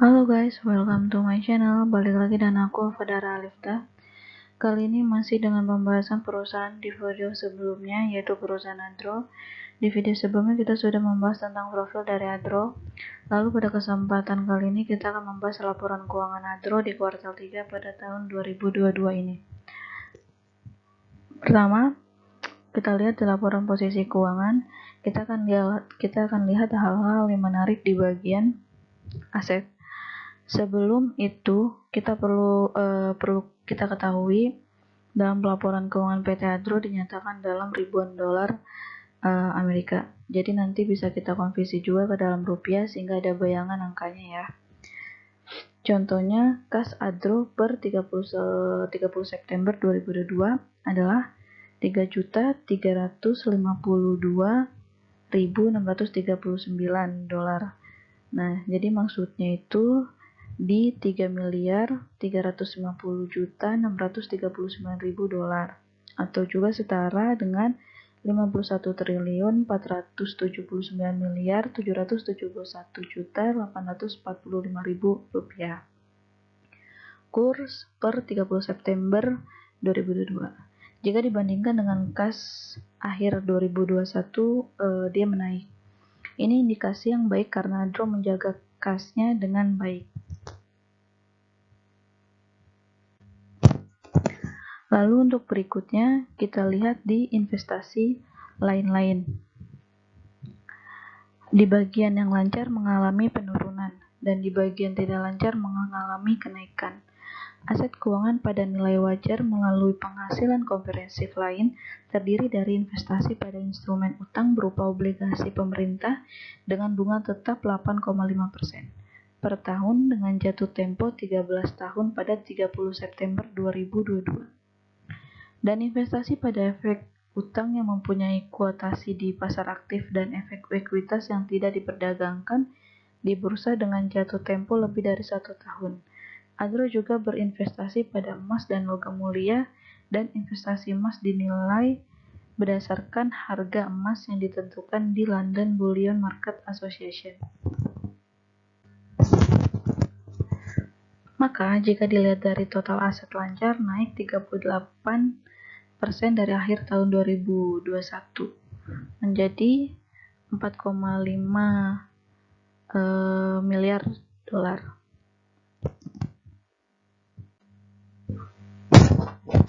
Halo guys, welcome to my channel. Balik lagi dan aku Fadara Alifta. Kali ini masih dengan pembahasan perusahaan di video sebelumnya, yaitu perusahaan Adro. Di video sebelumnya kita sudah membahas tentang profil dari Adro. Lalu pada kesempatan kali ini kita akan membahas laporan keuangan Adro di kuartal 3 pada tahun 2022 ini. Pertama, kita lihat di laporan posisi keuangan. Kita akan lihat hal-hal yang menarik di bagian aset. Sebelum itu, kita perlu kita ketahui dalam laporan keuangan PT Adro dinyatakan dalam ribuan dolar Amerika. Jadi nanti bisa kita konversi juga ke dalam rupiah sehingga ada bayangan angkanya ya. Contohnya, kas Adro per 30 September 2022 adalah 3.352.639 dolar. Nah, jadi maksudnya itu di 3.350.639.000 dolar atau juga setara dengan 51.479.771.845.000 rupiah. Kurs per 30 September 2022. Jika dibandingkan dengan kas akhir 2021, dia menaik. Ini indikasi yang baik karena Adro menjaga kasnya dengan baik. Lalu untuk berikutnya kita lihat di investasi lain-lain. Di bagian yang lancar mengalami penurunan dan di bagian tidak lancar mengalami kenaikan. Aset keuangan pada nilai wajar melalui penghasilan komprehensif lain terdiri dari investasi pada instrumen utang berupa obligasi pemerintah dengan bunga tetap 8,5% per tahun dengan jatuh tempo 13 tahun pada 30 September 2022. Dan investasi pada efek utang yang mempunyai kuotasi di pasar aktif dan efek ekuitas yang tidak diperdagangkan di bursa dengan jatuh tempo lebih dari 1 tahun. Adro juga berinvestasi pada emas dan logam mulia, dan investasi emas dinilai berdasarkan harga emas yang ditentukan di London Bullion Market Association. Maka jika dilihat dari total aset lancar naik 38% dari akhir tahun 2021 menjadi 4,5 miliar dolar.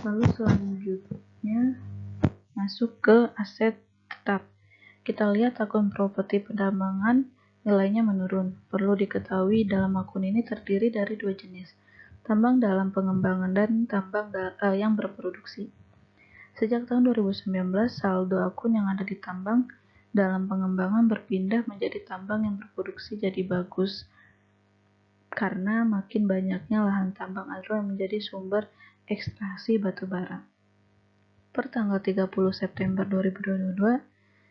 Lalu selanjutnya masuk ke aset tetap. Kita lihat akun properti penambangan nilainya menurun. Perlu diketahui dalam akun ini terdiri dari dua jenis, tambang dalam pengembangan dan tambang yang berproduksi. Sejak tahun 2019, saldo akun yang ada di tambang dalam pengembangan berpindah menjadi tambang yang berproduksi jadi bagus karena makin banyaknya lahan tambang Adro yang menjadi sumber ekstraksi batu bara. Per tanggal 30 September 2022,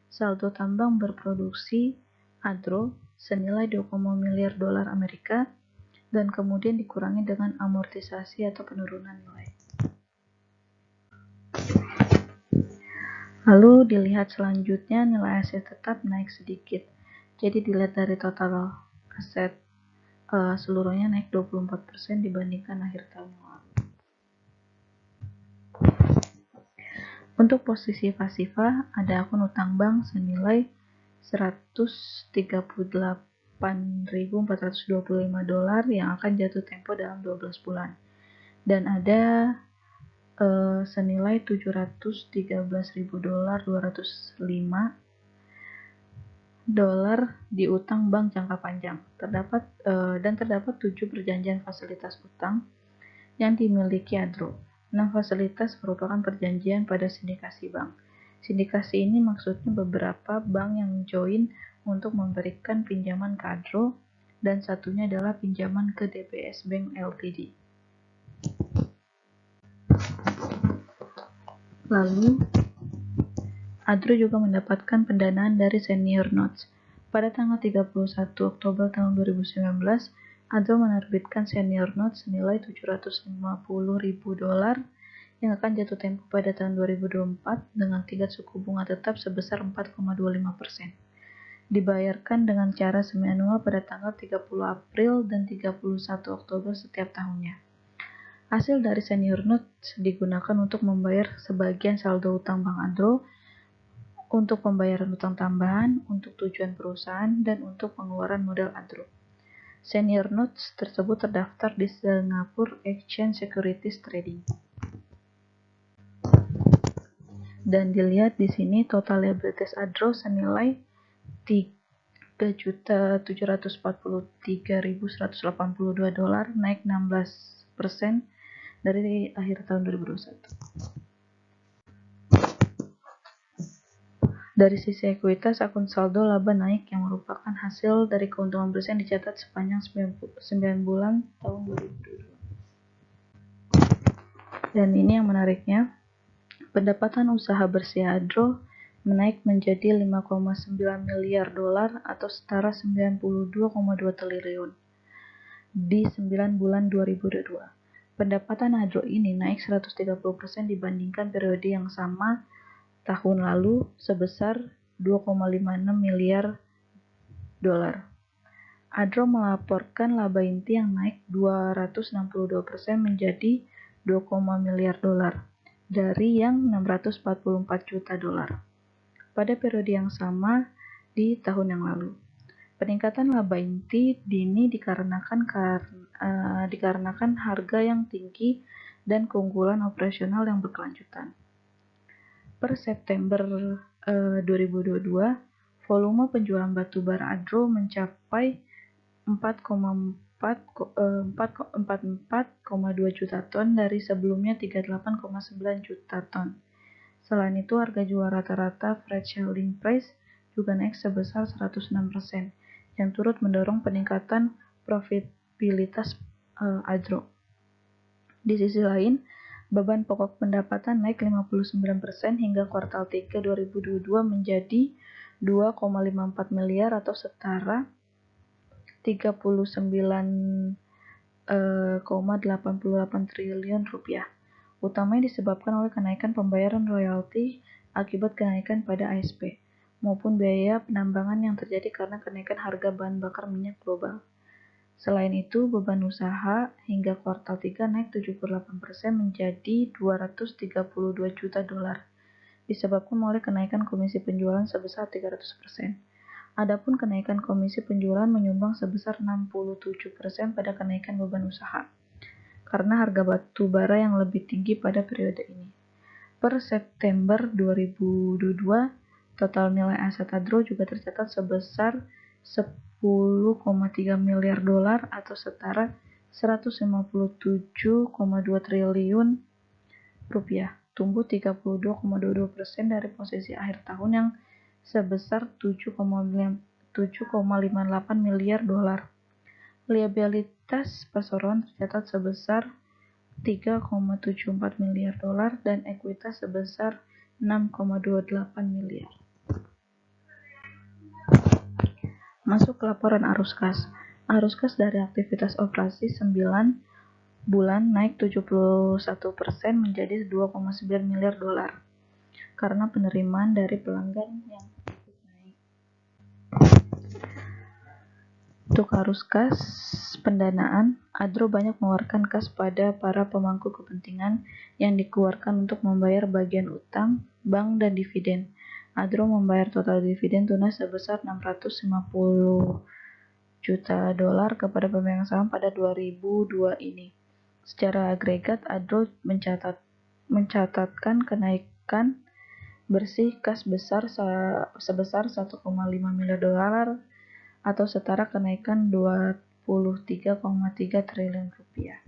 saldo tambang berproduksi Adro senilai 2, miliar dolar Amerika dan kemudian dikurangi dengan amortisasi atau penurunan nilai. Lalu dilihat selanjutnya nilai aset tetap naik sedikit. Jadi dilihat dari total aset seluruhnya naik 24% dibandingkan akhir tahun lalu. Untuk posisi pasifah ada akun utang bank senilai 138.425 dolar yang akan jatuh tempo dalam 12 bulan. Dan ada senilai 713.000 dolar 205 dolar di utang bank jangka panjang. Terdapat 7 perjanjian fasilitas utang yang dimiliki Adro. 6 fasilitas merupakan perjanjian pada sindikasi bank. Sindikasi ini maksudnya beberapa bank yang join untuk memberikan pinjaman ke Adro, dan satunya adalah pinjaman ke DBS Bank Ltd. Lalu, Adro juga mendapatkan pendanaan dari Senior Notes. Pada tanggal 31 Oktober tahun 2019, Adro menerbitkan Senior Notes senilai 750.000 dolar yang akan jatuh tempo pada tahun 2024 dengan tingkat suku bunga tetap sebesar 4,25%. dibayarkan dengan cara semi-anual pada tanggal 30 April dan 31 Oktober setiap tahunnya. Hasil dari senior notes digunakan untuk membayar sebagian saldo utang Bank Adro, untuk pembayaran utang tambahan, untuk tujuan perusahaan, dan untuk pengeluaran modal Adro. Senior notes tersebut terdaftar di Singapore Exchange Securities Trading. Dan dilihat di sini total liabilities Adro senilai 3.743.182 dolar, naik 16% dari akhir tahun 2021. Dari sisi ekuitas, akun saldo laba naik yang merupakan hasil dari keuntungan bersih yang dicatat sepanjang 9 bulan tahun 2022. Dan ini yang menariknya, pendapatan usaha bersih Adro menaik menjadi 5,9 miliar dolar atau setara 92,2 triliun di 9 bulan 2022. Pendapatan Adro ini naik 130% dibandingkan periode yang sama tahun lalu sebesar 2,56 miliar dolar. Adro melaporkan laba inti yang naik 262% menjadi 2, miliar dolar dari yang 644 juta dolar pada periode yang sama di tahun yang lalu. Peningkatan laba inti ini dikarenakan harga yang tinggi dan keunggulan operasional yang berkelanjutan. Per September 2022, volume penjualan batu bara Adro mencapai 44,2 juta ton dari sebelumnya 38,9 juta ton. Selain itu, harga jual rata-rata freight selling price juga naik sebesar 106%, yang turut mendorong peningkatan profitabilitas Adro. Di sisi lain, beban pokok pendapatan naik 59% hingga kuartal 3 2022 menjadi 2,54 miliar atau setara 39,88 triliun rupiah. Utamanya disebabkan oleh kenaikan pembayaran royalti akibat kenaikan pada ASP maupun biaya penambangan yang terjadi karena kenaikan harga bahan bakar minyak global. Selain itu, beban usaha hingga kuartal 3 naik 78% menjadi 232 juta dolar, disebabkan oleh kenaikan komisi penjualan sebesar 300%. Adapun kenaikan komisi penjualan menyumbang sebesar 67% pada kenaikan beban usaha, karena harga batu bara yang lebih tinggi pada periode ini. Per September 2022, total nilai aset Adro juga tercatat sebesar 10,3 miliar dolar atau setara 157,2 triliun rupiah, tumbuh 32,22% dari posisi akhir tahun yang sebesar 7,58 miliar dolar. Liabilitas perseroan tercatat sebesar 3,74 miliar dolar dan ekuitas sebesar 6,28 miliar. Masuk ke laporan arus kas. Arus kas dari aktivitas operasi 9 bulan naik 71% menjadi 2,9 miliar dolar karena penerimaan dari pelanggan yang naik. Untuk arus kas pendanaan, Adro banyak mengeluarkan kas pada para pemangku kepentingan yang dikeluarkan untuk membayar bagian utang, bank, dan dividen. Adro membayar total dividen tunas sebesar 650 juta dolar kepada pemegang saham pada 2002 ini. Secara agregat, Adro mencatatkan kenaikan bersih kas besar sebesar 1,5 miliar dolar atau setara kenaikan 23,3 triliun rupiah.